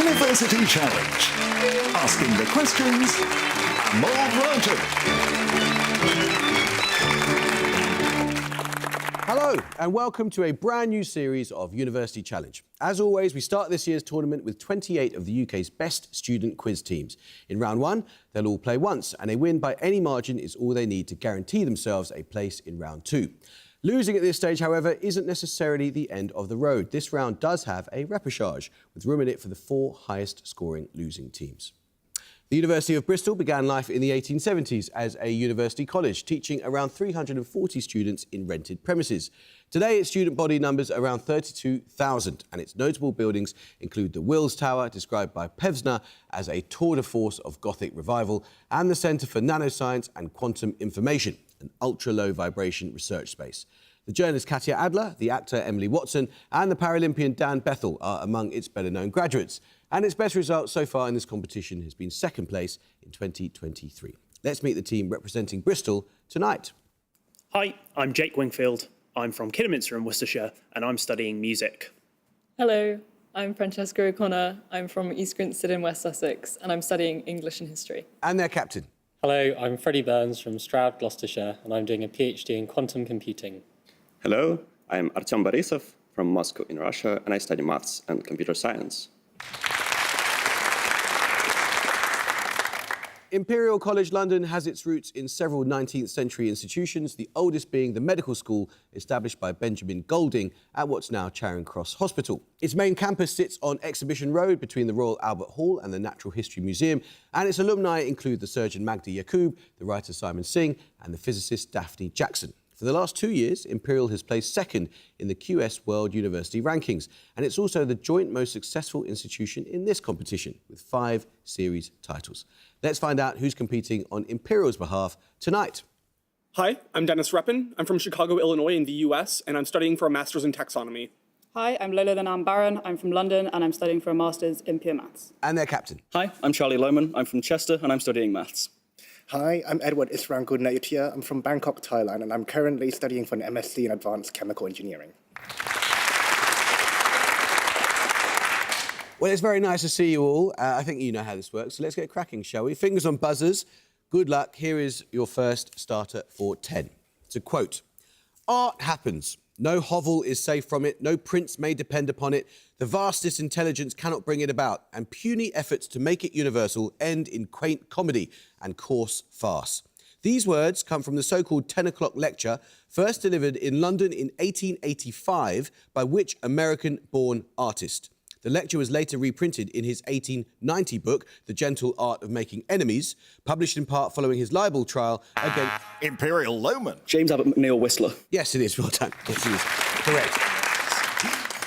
University Challenge. Asking the questions, more answers. Hello and welcome to a brand new series of University Challenge. As always, we start this year's tournament with 28 of the UK's best student quiz teams. In round one, they'll all play once, and a win by any margin is all they need to guarantee themselves a place in round two. Losing at this stage, however, isn't necessarily the end of the road. This round does have a repechage, with room in it for the 4 highest scoring losing teams. The University of Bristol began life in the 1870s as a university college, teaching around 340 students in rented premises. Today, its student body numbers around 32,000, and its notable buildings include the Wills Tower, described by Pevsner as a tour de force of Gothic revival, and the Centre for Nanoscience and Quantum Information, an ultra-low vibration research space. The journalist Katya Adler, the actor Emily Watson, and the Paralympian Dan Bethel are among its better-known graduates. And its best result so far in this competition has been second place in 2023. Let's meet the team representing Bristol tonight. Hi, I'm Jake Wingfield. I'm from Kidderminster in Worcestershire, and I'm studying music. Hello, I'm Francesca O'Connor. I'm from East Grinstead in West Sussex, and I'm studying English and History. And their captain. Hello, I'm Freddie Burns from Stroud, Gloucestershire, and I'm doing a PhD in quantum computing. Hello, I'm Artyom Borisov from Moscow in Russia, and I study maths and computer science. Imperial College London has its roots in several 19th century institutions, the oldest being the medical school established by Benjamin Golding at what's now Charing Cross Hospital. Its main campus sits on Exhibition Road between the Royal Albert Hall and the Natural History Museum, and its alumni include the surgeon Magda Yaqub, the writer Simon Singh, and the physicist Daphne Jackson. For the last 2 years, Imperial has placed second in the QS World University Rankings, and it's also the joint most successful institution in this competition, with 5 series titles. Let's find out who's competing on Imperial's behalf tonight. Hi, I'm Dennis Reppin. I'm from Chicago, Illinois in the US, and I'm studying for a master's in taxonomy. Hi, I'm Lola Lanam Barron. I'm from London, and I'm studying for a master's in pure maths. And their captain. Hi, I'm Charlie Lohman. I'm from Chester, and I'm studying maths. Hi, I'm Edward Isrankud Nayatia. I'm from Bangkok, Thailand, and I'm currently studying for an MSc in Advanced Chemical Engineering. Well, it's very nice to see you all. I think you know how this works, so let's get cracking, shall we? Fingers on buzzers. Good luck. Here is your first starter for 10. It's a quote. Art happens. No hovel is safe from it. No prince may depend upon it. The vastest intelligence cannot bring it about, and puny efforts to make it universal end in quaint comedy and coarse farce. These words come from the so-called 10 o'clock lecture, first delivered in London in 1885 by which American-born artist? The lecture was later reprinted in his 1890 book, The Gentle Art of Making Enemies, published in part following his libel trial against... Imperial Lohman. James Abbott McNeill Whistler. Yes, it is. Well done. Yes, it is. Correct.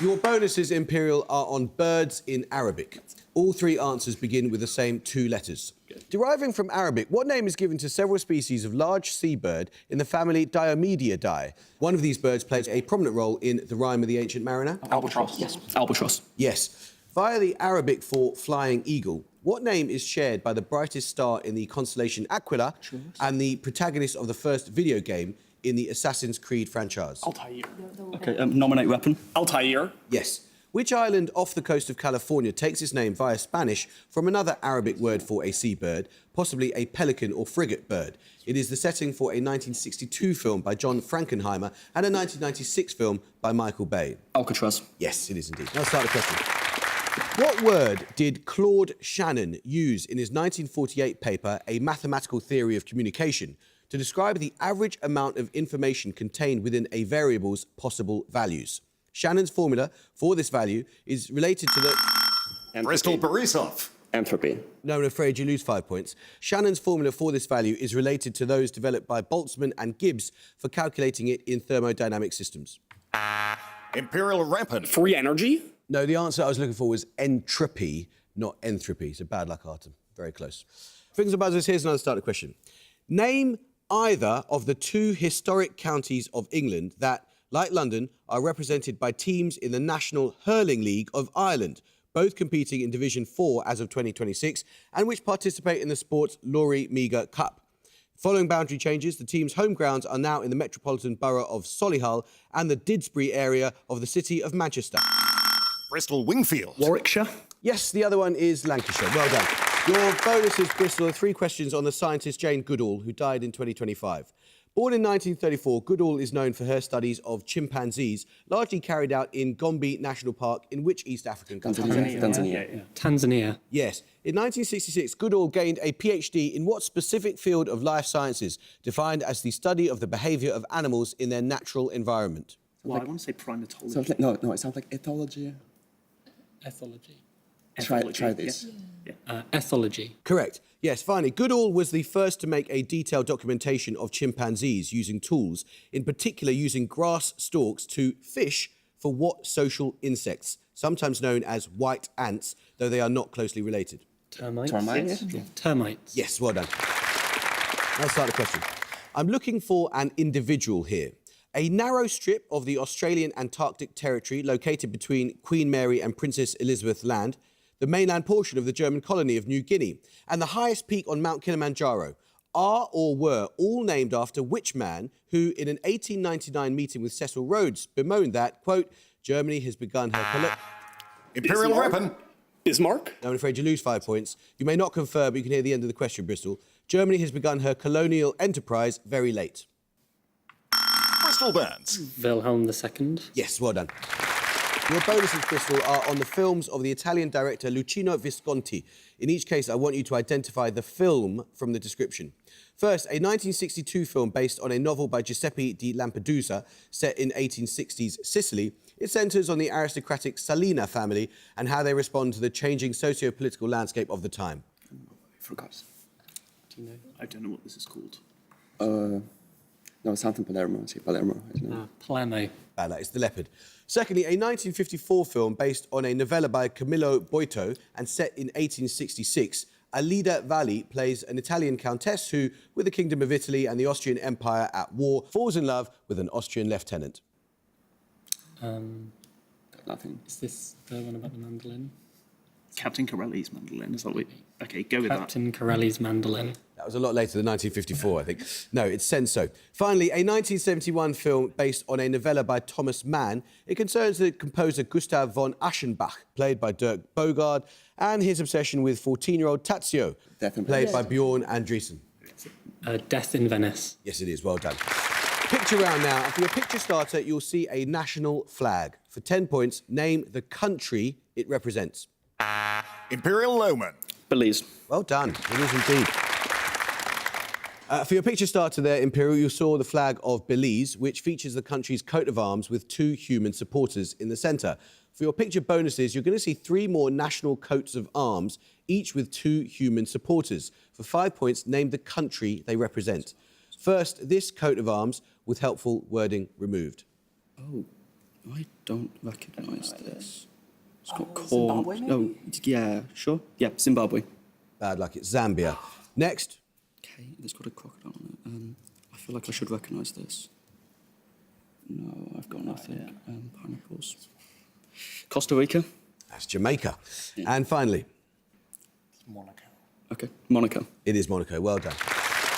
Your bonuses, Imperial, are on birds in Arabic. All 3 answers begin with the same 2 letters. Deriving from Arabic, what name is given to several species of large seabird in the family Diomediidae? One of these birds plays a prominent role in The Rime of the Ancient Mariner. Albatross. Yes. Albatross. Yes. Via the Arabic for flying eagle, what name is shared by the brightest star in the constellation Aquila and the protagonist of the first video game in the Assassin's Creed franchise? Altair. Okay, nominate weapon. Altair. Yes. Which island off the coast of California takes its name via Spanish from another Arabic word for a seabird, possibly a pelican or frigate bird? It is the setting for a 1962 film by John Frankenheimer and a 1996 film by Michael Bay. Alcatraz. Yes, it is indeed. Now start the question. What word did Claude Shannon use in his 1948 paper, A Mathematical Theory of Communication, to describe the average amount of information contained within a variable's possible values? Shannon's formula for this value is related to the... Bristol Borisov. Entropy. No, I'm afraid you lose 5 points. Shannon's formula for this value is related to those developed by Boltzmann and Gibbs for calculating it in thermodynamic systems. Imperial Rampant. Free energy? No, the answer I was looking for was entropy, not entropy. So bad luck, Artem. Very close. Fingers and buzzers, here's another starter question. Name either of the 2 historic counties of England that, like London, are represented by teams in the National Hurling League of Ireland, both competing in Division 4 as of 2026, and which participate in the sport's Laurie Meagher Cup. Following boundary changes, the team's home grounds are now in the metropolitan borough of Solihull and the Didsbury area of the city of Manchester. Bristol Wingfield. Warwickshire. Yes, the other one is Lancashire. Well done. Your bonus is, Bristol, are 3 questions on the scientist Jane Goodall, who died in 2025. Born in 1934, Goodall is known for her studies of chimpanzees, largely carried out in Gombe National Park in which East African country? Tanzania. Tanzania. Yes. In 1966, Goodall gained a PhD in what specific field of life sciences, defined as the study of the behaviour of animals in their natural environment? Well, I want to say primatology. No, it sounds like ethology. Ethology. Try this. Ethology. Correct. Yes, finally, Goodall was the first to make a detailed documentation of chimpanzees using tools, in particular using grass stalks to fish for what social insects, sometimes known as white ants, though they are not closely related? Termites. Termites? Yeah. Termites. Yes, well done. Let's start the question. I'm looking for an individual here. A narrow strip of the Australian Antarctic Territory located between Queen Mary and Princess Elizabeth Land, the mainland portion of the German colony of New Guinea, and the highest peak on Mount Kilimanjaro, are or were all named after which man who, in an 1899 meeting with Cecil Rhodes, bemoaned that, quote, Germany has begun her... Imperial weapon. Bismarck? I'm afraid you lose 5 points. You may not confer, but you can hear the end of the question, Bristol. Germany has begun her colonial enterprise very late. Bristol bands. Wilhelm II. Yes, well done. Your bonuses, Bristol, are on the films of the Italian director Luchino Visconti. In each case, I want you to identify the film from the description. First, a 1962 film based on a novel by Giuseppe di Lampedusa, set in 1860s Sicily. It centres on the aristocratic Salina family and how they respond to the changing socio-political landscape of the time. I forgot. Do you know? I don't know what this is called. No, something Palermo. Sì, Palermo, isn't it? Palermo. It's The Leopard. Secondly, a 1954 film based on a novella by Camillo Boito and set in 1866, Alida Valli plays an Italian countess who, with the Kingdom of Italy and the Austrian Empire at war, falls in love with an Austrian lieutenant. Nothing. Is this the one about the mandolin? Captain Corelli's mandolin. Is that what? Okay, go with Captain Corelli's mandolin. That was a lot later than 1954, I think. No, it's Senso. Finally, a 1971 film based on a novella by Thomas Mann. It concerns the composer Gustav von Aschenbach, played by Dirk Bogarde, and his obsession with 14-year-old Tazio, played by Bjorn Andresen. Death in Venice. Yes, it is. Well done. Picture round now. And for your picture starter, you'll see a national flag. For 10 points, name the country it represents. Imperial Loman. Belize. Well done. It is indeed. For your picture starter there, Imperial, you saw the flag of Belize, which features the country's coat of arms with 2 human supporters in the centre. For your picture bonuses, you're going to see 3 more national coats of arms, each with 2 human supporters. For 5 points, name the country they represent. First, this coat of arms with helpful wording removed. Oh, I don't recognise this. It's got called... Zimbabwe, maybe? No, yeah, sure. Yeah, Zimbabwe. Bad luck, it's Zambia. Next. Okay, it's got a crocodile on it. I feel like I should recognise this. No, I've got nothing. Pineapples. Costa Rica. That's Jamaica. And finally. Monaco. Okay, Monaco. It is Monaco. Well done.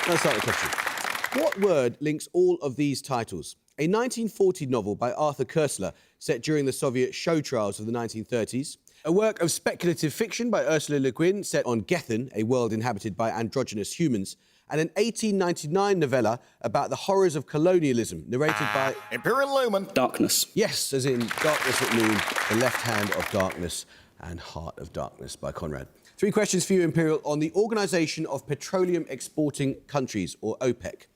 Let's start the question. What word links all of these titles? A 1940 novel by Arthur Koestler set during the Soviet show trials of the 1930s. A work of speculative fiction by Ursula Le Guin set on Gethin, a world inhabited by androgynous humans. And an 1899 novella about the horrors of colonialism, narrated by... Imperial Loman. Darkness. Yes, as in Darkness at Noon, The Left Hand of Darkness and Heart of Darkness by Conrad. 3 questions for you, Imperial, on the Organisation of Petroleum Exporting Countries, or OPEC.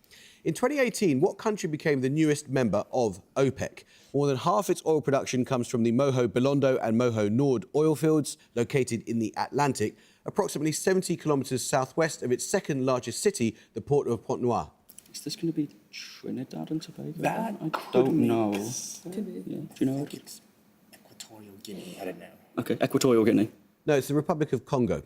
In 2018, what country became the newest member of OPEC? More than half its oil production comes from the Moho Belondo and Moho Nord oil fields, located in the Atlantic, approximately 70 kilometres southwest of its second largest city, the port of Pointe-Noire. Is this going to be Trinidad and Tobago? That I don't know. Could be. Yeah. Do you know? It's Equatorial Guinea. I don't know. Okay, Equatorial Guinea. No, it's the Republic of Congo.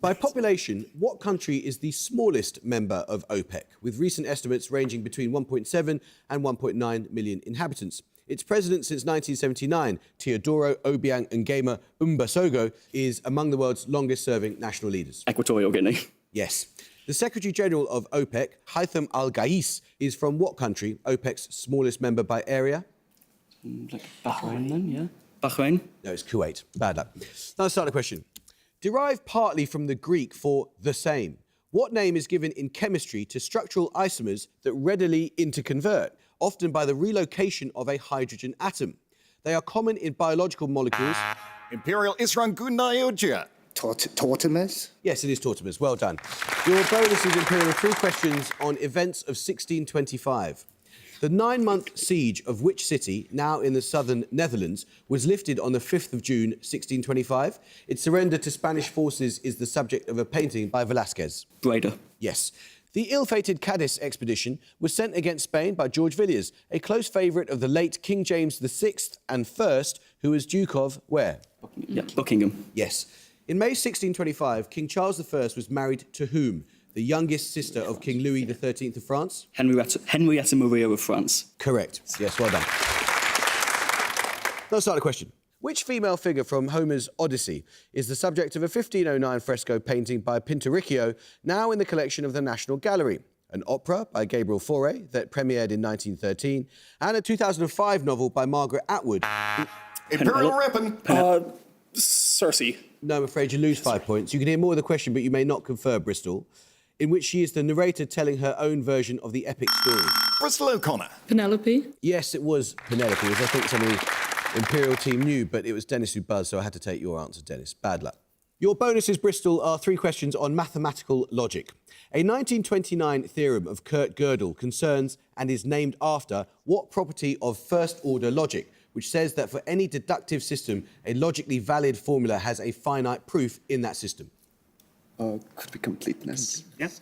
By population, what country is the smallest member of OPEC, with recent estimates ranging between 1.7 and 1.9 million inhabitants? Its president since 1979, Teodoro Obiang Nguema Umbasogo, is among the world's longest-serving national leaders. Equatorial Guinea. Yes. The Secretary-General of OPEC, Haitham Al-Ghais, is from what country, OPEC's smallest member by area? Like Bahrain then, yeah? Bahrain. No, it's Kuwait. Bad luck. Now, let's start the question. Derived partly from the Greek for the same, what name is given in chemistry to structural isomers that readily interconvert, often by the relocation of a hydrogen atom? They are common in biological molecules. Imperial Isranguna Tautomers? Yes, it is tautomers. Well done. Your bonus is Imperial with 3 questions on events of 1625. The 9-month siege of which city, now in the southern Netherlands, was lifted on the 5th of June 1625? Its surrender to Spanish forces is the subject of a painting by Velázquez. Breda. Yes. The ill-fated Cadiz expedition was sent against Spain by George Villiers, a close favourite of the late King James VI and First, who was Duke of where? Yeah, Buckingham. Yes. In May 1625, King Charles I was married to whom? The youngest sister of King Louis XIII of France? Henrietta Maria of France. Correct. Yes, well done. Let's start the question. Which female figure from Homer's Odyssey is the subject of a 1509 fresco painting by Pinturicchio, now in the collection of the National Gallery? An opera by Gabriel Fauré that premiered in 1913, and a 2005 novel by Margaret Atwood. Imperial Rippin. Cersei. No, I'm afraid you lose 5 points. You can hear more of the question, but you may not confer, Bristol, in which she is the narrator telling her own version of the epic story. Bristol O'Connor. Penelope. Yes, it was Penelope, as I think some of the Imperial team knew, but it was Dennis who buzzed, so I had to take your answer, Dennis. Bad luck. Your bonuses, Bristol, are 3 questions on mathematical logic. A 1929 theorem of Kurt Gödel concerns and is named after what property of first-order logic, which says that for any deductive system, a logically valid formula has a finite proof in that system? Could be completeness. Yes.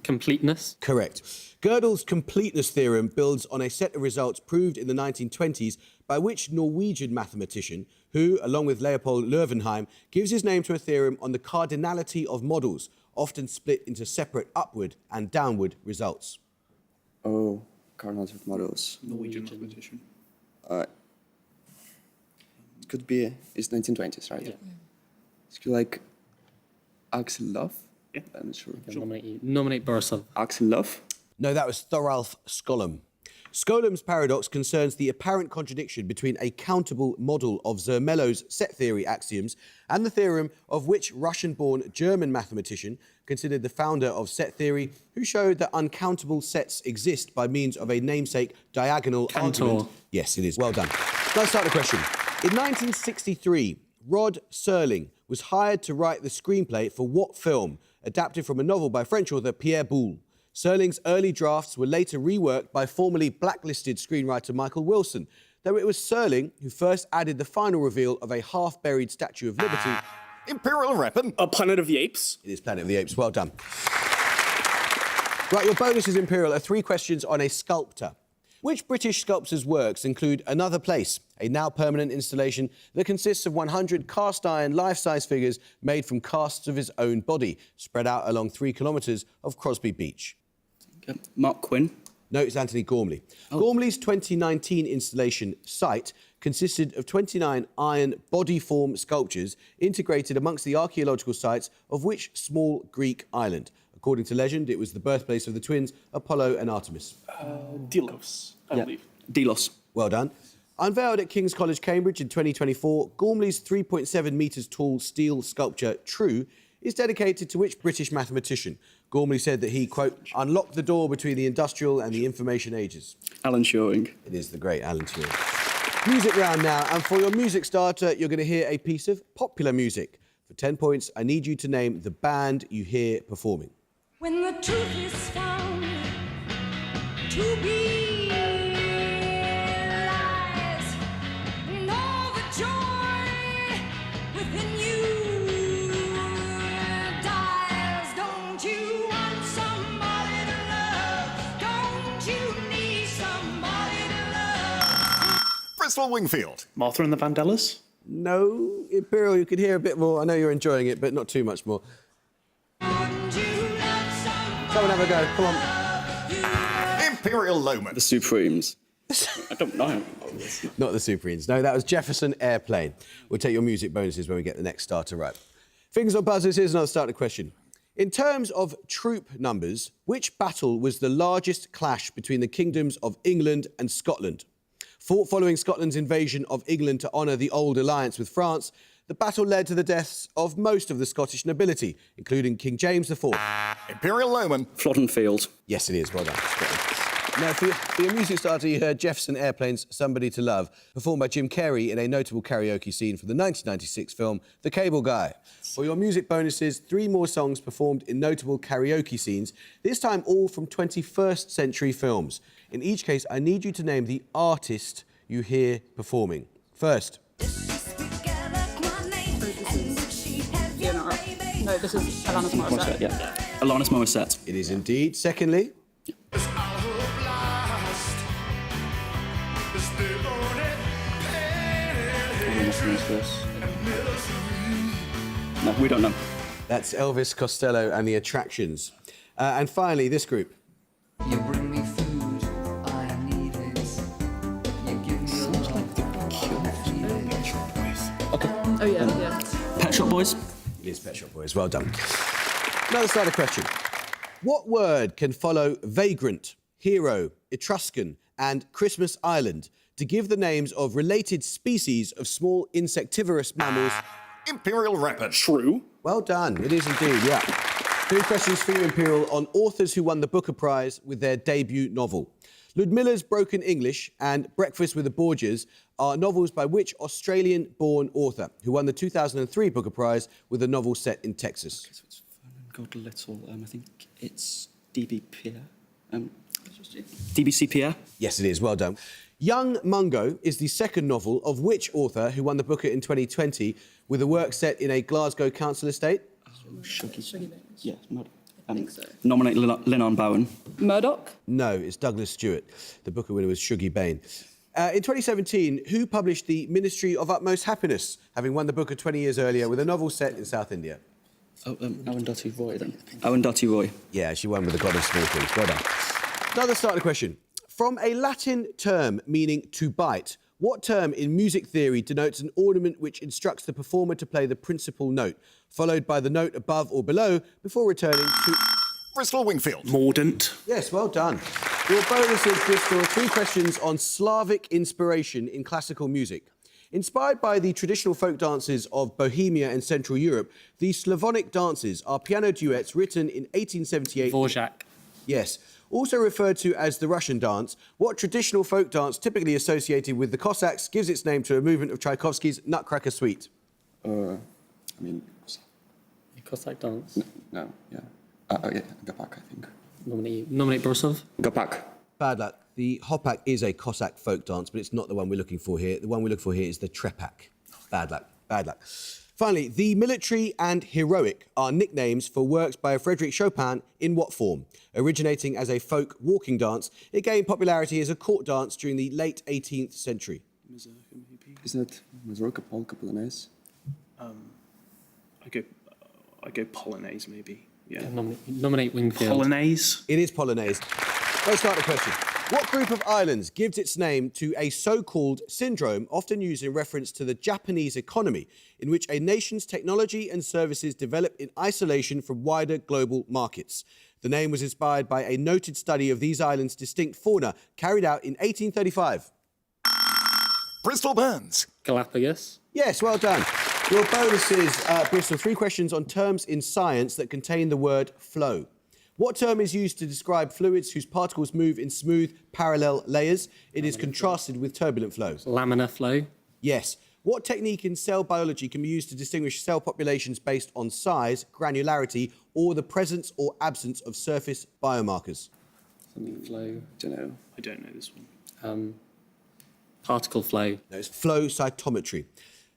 Completeness. Correct. Gödel's completeness theorem builds on a set of results proved in the 1920s by which Norwegian mathematician, who, along with Leopold Löwenheim, gives his name to a theorem on the cardinality of models, often split into separate upward and downward results. Oh, cardinality of models. Norwegian mathematician. It could be, it's 1920s, right? Yeah. It's like Axel Love? Yeah. I'm not sure. Nominate Borisov. Axel Love? No, that was Thoralf Skolem. Skolem's paradox concerns the apparent contradiction between a countable model of Zermelo's set theory axioms and the theorem of which Russian-born German mathematician, considered the founder of set theory, who showed that uncountable sets exist by means of a namesake diagonal argument. Yes, it is. Well done. Let's start the question. In 1963, Rod Serling was hired to write the screenplay for what film, adapted from a novel by French author Pierre Boulle? Serling's early drafts were later reworked by formerly blacklisted screenwriter Michael Wilson, though it was Serling who first added the final reveal of a half-buried Statue of Liberty. Imperial Rippin. Planet of the Apes. It is Planet of the Apes. Well done. Right, your bonus is Imperial are 3 questions on a sculptor. Which British sculptor's works include Another Place, a now permanent installation that consists of 100 cast-iron life-size figures made from casts of his own body, spread out along 3 kilometres of Crosby Beach? Mark Quinn. No, it's Anthony Gormley. Gormley's 2019 installation site consisted of 29 iron body-form sculptures integrated amongst the archaeological sites of which small Greek island? According to legend, it was the birthplace of the twins Apollo and Artemis. Delos, I believe. Delos. Well done. Unveiled at King's College, Cambridge in 2024, Gormley's 3.7 metres tall steel sculpture, True, is dedicated to which British mathematician? Gormley said that he, quote, unlocked the door between the industrial and the information ages. Alan Turing. It is the great Alan Turing. Music round now, and for your music starter, you're going to hear a piece of popular music. For 10 points, I need you to name the band you hear performing. When the truth is found to be lies, and all the joy within you dies. Don't you want somebody to love? Don't you need somebody to love? Bristol Wingfield. Martha and the Vandellas. No, Imperial, you could hear a bit more. I know you're enjoying it, but not too much more. Someone have a go, come on. Imperial Lowman. The Supremes. I don't know. Not the Supremes. No, that was Jefferson Airplane. We'll take your music bonuses when we get the next starter right. Fingers on buzzers, here's another starter question. In terms of troop numbers, which battle was the largest clash between the kingdoms of England and Scotland? Fought following Scotland's invasion of England to honour the old alliance with France, the battle led to the deaths of most of the Scottish nobility, including King James IV. Imperial Lowman. Flodden Field. Yes, it is. Well done. Scotland. Now, for your music starter, you heard Jefferson Airplane's Somebody to Love, performed by Jim Carrey in a notable karaoke scene from the 1996 film The Cable Guy. For your music bonuses, 3 more songs performed in notable karaoke scenes, this time all from 21st century films. In each case, I need you to name the artist you hear performing. First. No, this is Alanis Morissette. Yeah. Alanis Morissette. It is indeed. Secondly. No, we don't know. That's Elvis Costello and the Attractions. And finally, this group. You bring me food, I need it. You give me Sounds like the Okay. Oh, yeah. Pet Shop Boys. It is Pet Shop Boys. Well done. Another starter question. What word can follow vagrant, hero, Etruscan and Christmas Island to give the names of related species of small insectivorous mammals? Imperial Rapid. True. Well done. It is indeed, yeah. 2 questions for you, Imperial, on authors who won the Booker Prize with their debut novel. Ludmilla's Broken English and Breakfast with the Borgias are novels by which Australian-born author who won the 2003 Booker Prize with a novel set in Texas? So it's Fun and God Little. I think it's D.B. Pierre. DBC Pierre. Yes, it is. Well done. Young Mungo is the second novel of which author who won the Booker in 2020 with a work set in a Glasgow council estate? Shuggy Baines. Yeah, Murdoch. I think so. Nominate Lynn Bowen. Murdoch? No, it's Douglas Stewart. The Booker winner was Shuggy Bain. In 2017, who published The Ministry of Utmost Happiness, having won the Booker 20 years earlier with a novel set in South India? Oh, Arundhati Roy, then. Arundhati Roy. Yeah, she won with The God of Small Things. Well done. Another starter question. From a Latin term meaning to bite, what term in music theory denotes an ornament which instructs the performer to play the principal note, followed by the note above or below, before returning to... Bristol Wingfield. Mordant. Yes, well done. Your bonus is, Bristol, 3 questions on Slavic inspiration in classical music. Inspired by the traditional folk dances of Bohemia and Central Europe, these Slavonic dances are piano duets written in 1878... Dvorak. Yes. Also referred to as the Russian dance, what traditional folk dance typically associated with the Cossacks gives its name to a movement of Tchaikovsky's Nutcracker Suite? Cossack dance. No, yeah. Gapak, I think. Nominate Borisov. Gapak. Bad luck. The Hopak is a Cossack folk dance, but it's not the one we're looking for here. The one we're looking for here is the Trepak. Bad luck. Bad luck. Finally, the military and heroic are nicknames for works by Frédéric Chopin in what form? Originating as a folk walking dance, it gained popularity as a court dance during the late 18th century. Isn't it Mazurka, Polka, Polonaise? I go Polonaise, maybe. Yeah. Nominate Wingfield. Polonaise. It is Polonaise. Let's start the question. What group of islands gives its name to a so-called syndrome often used in reference to the Japanese economy, in which a nation's technology and services develop in isolation from wider global markets? The name was inspired by a noted study of these islands' distinct fauna carried out in 1835. Bristol Burns. Galapagos. Yes, well done. Your bonus is, Bristol, 3 questions on terms in science that contain the word flow. What term is used to describe fluids whose particles move in smooth, parallel layers? It is contrasted with turbulent flows. Laminar flow. Yes. What technique in cell biology can be used to distinguish cell populations based on size, granularity, or the presence or absence of surface biomarkers? Flow. I don't know this one. Particle flow. No, it's flow cytometry.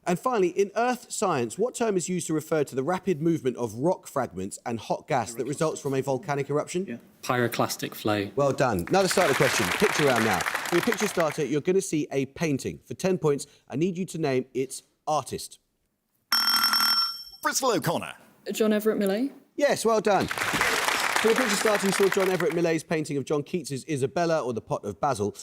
And finally, in earth science, what term is used to refer to the rapid movement of rock fragments and hot gas that results from a volcanic eruption? Yeah. Pyroclastic flow. Well done. Another starter question. Picture round now. For your picture starter, you're going to see a painting. For 10 points, I need you to name its artist. Bristol O'Connor. John Everett Millais. Yes, well done. For your picture starter, you saw John Everett Millet's painting of John Keats's Isabella or the Pot of Basil.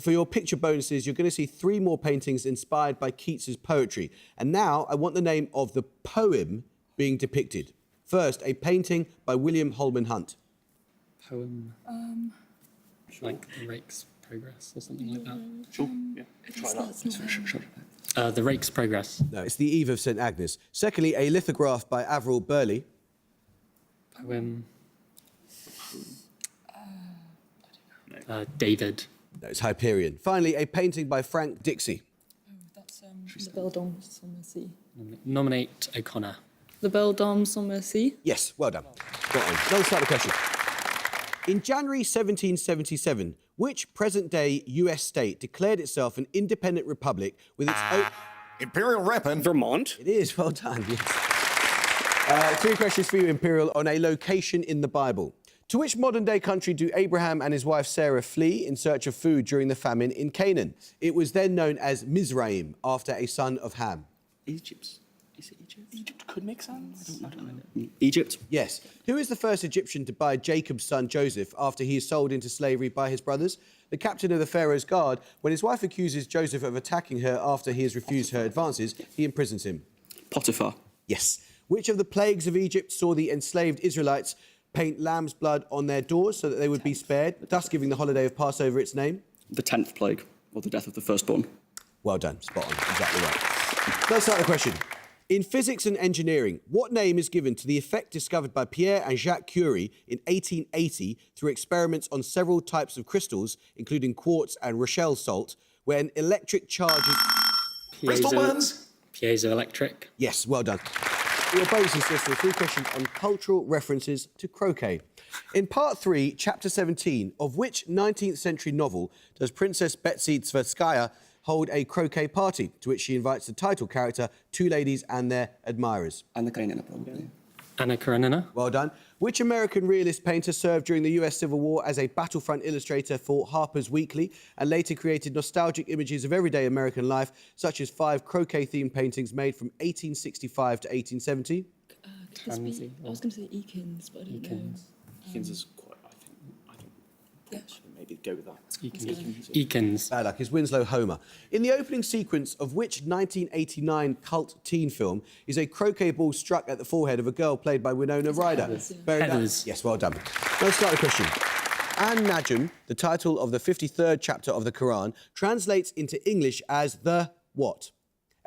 For your picture bonuses, you're going to see 3 more paintings inspired by Keats's poetry. And now I want the name of the poem being depicted. First, a painting by William Holman Hunt. Poem. Like the Rake's Progress or something like that. Sure. Yeah. Try that. The Rake's Progress. No, it's the Eve of St Agnes. Secondly, a lithograph by Averell Burley. Poem. David. No, it's Hyperion. Finally, a painting by Frank Dixie. That's the Belle Dame sans Merci. Nominate O'Connor. The Belle Dame sans Merci. Yes, well done. Got on. Now let's start the question. In January 1777, which present-day US state declared itself an independent republic with its own... Imperial Rapin. Vermont. It is, well done, yes. Three questions for you, Imperial, on a location in the Bible. To which modern-day country do Abraham and his wife Sarah flee in search of food during the famine in Canaan? It was then known as Mizraim, after a son of Ham. Egypt. Is it Egypt? Egypt could make sense. I don't know. Egypt. Yes. Who is the first Egyptian to buy Jacob's son Joseph after he is sold into slavery by his brothers? The captain of the Pharaoh's guard. When his wife accuses Joseph of attacking her after he has refused her advances, he imprisons him. Potiphar. Yes. Which of the plagues of Egypt saw the enslaved Israelites paint lamb's blood on their doors so that they would be spared, thus giving the holiday of Passover its name? The 10th plague, or the death of the firstborn. Well done. Spot on. Exactly right. Let's start the question. In physics and engineering, what name is given to the effect discovered by Pierre and Jacques Curie in 1880 through experiments on several types of crystals, including quartz and Rochelle salt, when electric charges... Bristol Burns. Piezoelectric. Yes, well done. Your bonus is listening. 3 questions on cultural references to croquet. In part 3, chapter 17, of which 19th century novel does Princess Betsy Tverskaya hold a croquet party, to which she invites the title character, 2 ladies and their admirers? Anna Karenina, probably. Anna Karenina. Well done. Which American realist painter served during the US Civil War as a battlefront illustrator for Harper's Weekly and later created nostalgic images of everyday American life, such as 5 croquet-themed paintings made from 1865 to 1870? I was going to say Eakins, but I don't know. Eakins is quite, I think maybe go with that. Eakins. Bad luck. It's Winslow Homer. In the opening sequence of which 1989 cult teen film is a croquet ball struck at the forehead of a girl played by Winona Ryder? Heathers. Yes, well done. Let's start the question. An Najm, the title of the 53rd chapter of the Quran, translates into English as the what?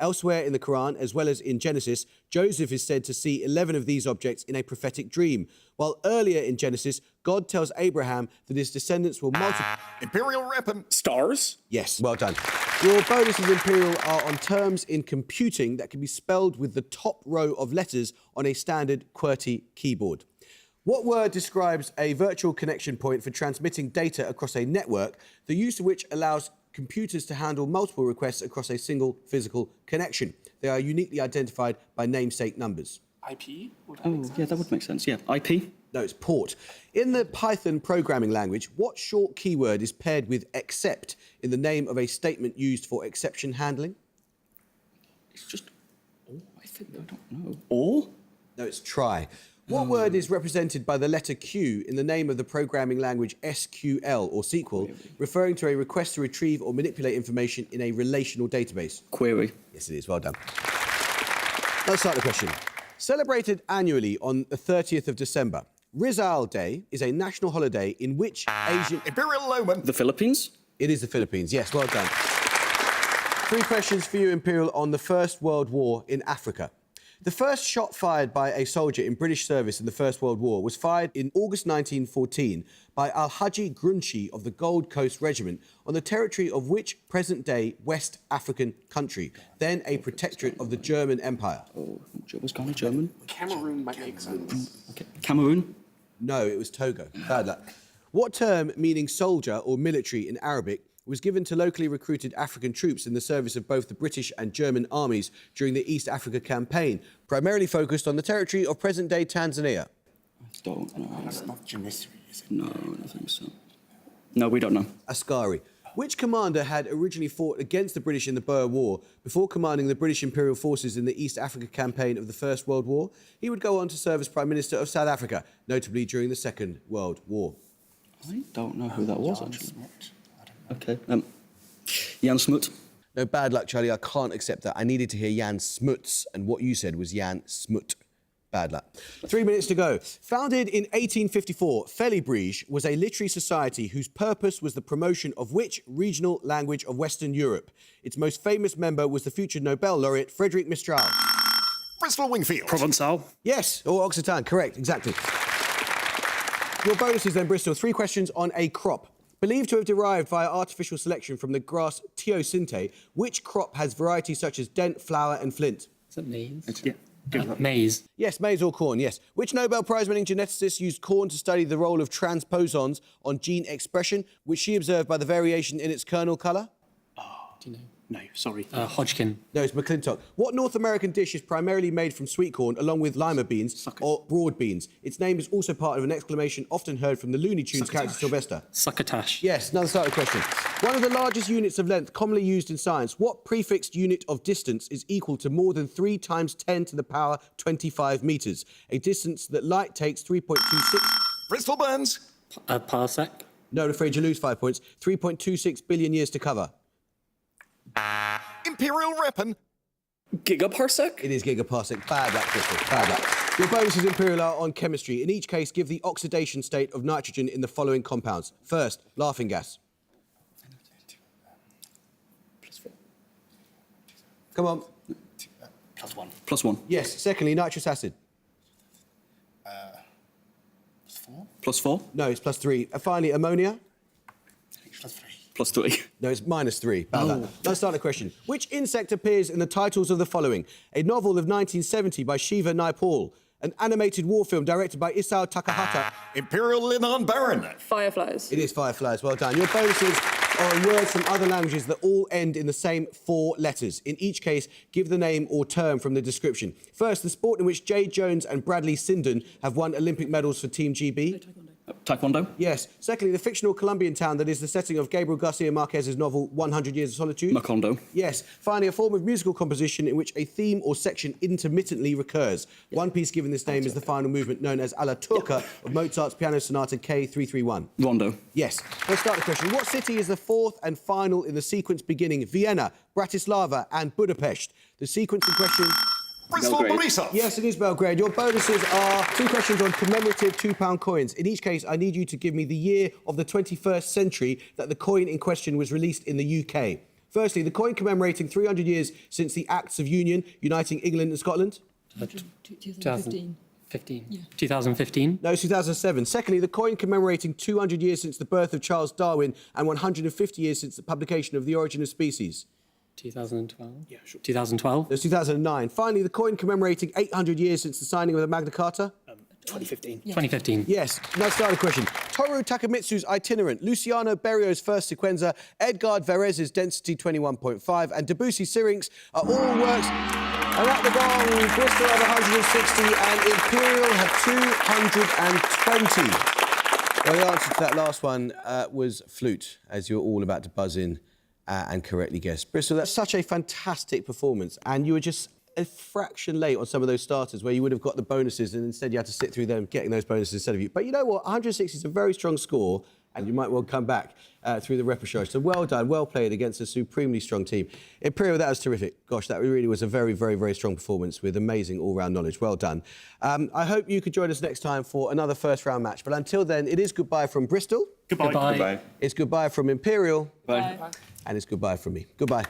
Elsewhere in the Quran, as well as in Genesis, Joseph is said to see 11 of these objects in a prophetic dream, while earlier in Genesis, God tells Abraham that his descendants will multiply... Imperial Rapin. Stars. Yes, well done. Your bonuses, Imperial, are on terms in computing that can be spelled with the top row of letters on a standard QWERTY keyboard. What word describes a virtual connection point for transmitting data across a network, the use of which allows computers to handle multiple requests across a single physical connection? They are uniquely identified by namesake numbers. IP? Yeah, that would make sense. Yeah, IP. No, it's port. In the Python programming language, what short keyword is paired with except in the name of a statement used for exception handling? It's just, I think, I don't know. Or? No, it's try. What word is represented by the letter Q in the name of the programming language SQL or SQL, referring to a request to retrieve or manipulate information in a relational database? Query. Yes, it is. Well done. Let's start the question. Celebrated annually on the 30th of December, Rizal Day is a national holiday in which Asian... Imperial Loman. The Philippines? It is the Philippines. Yes, well done. 3 questions for you, Imperial, on the First World War in Africa. The first shot fired by a soldier in British service in the First World War was fired in August 1914 by Al-Haji Grunchi of the Gold Coast Regiment on the territory of which present-day West African country, then a protectorate of the German Empire? Oh, it was kind of German. Cameroon might make sense. Okay. Cameroon? No, it was Togo. Bad luck. What term meaning soldier or military in Arabic was given to locally recruited African troops in the service of both the British and German armies during the East Africa Campaign, primarily focused on the territory of present-day Tanzania? I don't know. That's not Janissary, is it? No, I don't think so. No, we don't know. Askari. Which commander had originally fought against the British in the Boer War before commanding the British Imperial forces in the East Africa Campaign of the First World War? He would go on to serve as Prime Minister of South Africa, notably during the Second World War. I don't know who that was, actually. Okay. Jan Smuts. No, bad luck, Charlie. I can't accept that. I needed to hear Jan Smuts, and what you said was Jan Smut. Bad luck. 3 minutes to go. Founded in 1854, Félibrige was a literary society whose purpose was the promotion of which regional language of Western Europe? Its most famous member was the future Nobel laureate Frédéric Mistral. Bristol Wingfield. Provençal. Yes, or Occitan, correct, exactly. Your bonuses then, Bristol. 3 questions on a crop. Believed to have derived via artificial selection from the grass teosinte, which crop has varieties such as dent, flower and flint? Is it maize? Yeah. Maize. Yes, maize or corn, yes. Which Nobel Prize-winning geneticist used corn to study the role of transposons on gene expression, which she observed by the variation in its kernel colour? Do you know? No, sorry. Hodgkin. No, it's McClintock. What North American dish is primarily made from sweet corn along with lima beans or broad beans? Its name is also part of an exclamation often heard from the Looney Tunes character Sylvester. Succotash. Yes, another starting question. One of the largest units of length commonly used in science, what prefixed unit of distance is equal to more than 3 times 10 to the power 25 metres? A distance that light takes 3.26... Bristol Burns. Parsec. No, I'm afraid you lose 5 points. 3.26 billion years to cover. Imperial Reppin. Gigaparsec? It is gigaparsec. Bad luck, Bristol. Bad luck. Your bonuses, Imperial, are on chemistry. In each case, give the oxidation state of nitrogen in the following compounds. First, laughing gas. +4. Come on. +1. +1. Yes. Secondly, nitrous acid. +4. +4. No, it's +3. And finally, ammonia. +3. +3. No, it's -3. Bad luck. Let's start a question. Which insect appears in the titles of the following? A novel of 1970 by Shiva Naipaul. An animated war film directed by Isao Takahata. Imperial Linon Baron. Fireflies. It is fireflies. Well done. Your bonuses are on words from other languages that all end in the same 4 letters. In each case, give the name or term from the description. First, the sport in which Jade Jones and Bradley Sinden have won Olympic medals for Team GB. Taekwondo. Yes. Secondly, the fictional Colombian town that is the setting of Gabriel Garcia Marquez's novel 100 Years of Solitude. Macondo. Yes. Finally, a form of musical composition in which a theme or section intermittently recurs. One piece given this name is the final movement known as Alla Turca of Mozart's Piano Sonata K331. Rondo. Yes. Let's start the question. What city is the 4th and final in the sequence beginning Vienna, Bratislava and Budapest? The sequence in question... Bristol Belgrade. Borisov. Yes, it is Belgrade. Your bonuses are 2 questions on commemorative £2 coins. In each case, I need you to give me the year of the 21st century that the coin in question was released in the UK. Firstly, the coin commemorating 300 years since the Acts of Union uniting England and Scotland. 2015. 2015. No, it's 2007. Secondly, the coin commemorating 200 years since the birth of Charles Darwin and 150 years since the publication of The Origin of Species. 2012. Yeah, sure. 2012. That's 2009. Finally, the coin commemorating 800 years since the signing of the Magna Carta. 2015. 2015. Yes. Now start a question. Toru Takamitsu's Itinerant, Luciano Berio's First Sequenza, Edgard Varèse's Density 21.5 and Debussy Syrinx are all works... And at the gong, Bristol have 160 and Imperial have 220. Well, the answer to that last one was flute, as you're all about to buzz in and correctly guess. Bristol, that's such a fantastic performance, and you were just a fraction late on some of those starters where you would have got the bonuses and instead you had to sit through them getting those bonuses instead of you. But you know what? 160 is a very strong score, and you might well come back through the repechage. So well done, well played against a supremely strong team. Imperial, that was terrific. Gosh, that really was a very, very, very strong performance with amazing all-round knowledge. Well done. I hope you could join us next time for another first-round match. But until then, it is goodbye from Bristol. Goodbye. Goodbye. Goodbye. It's goodbye from Imperial. Bye. And it's goodbye from me. Goodbye.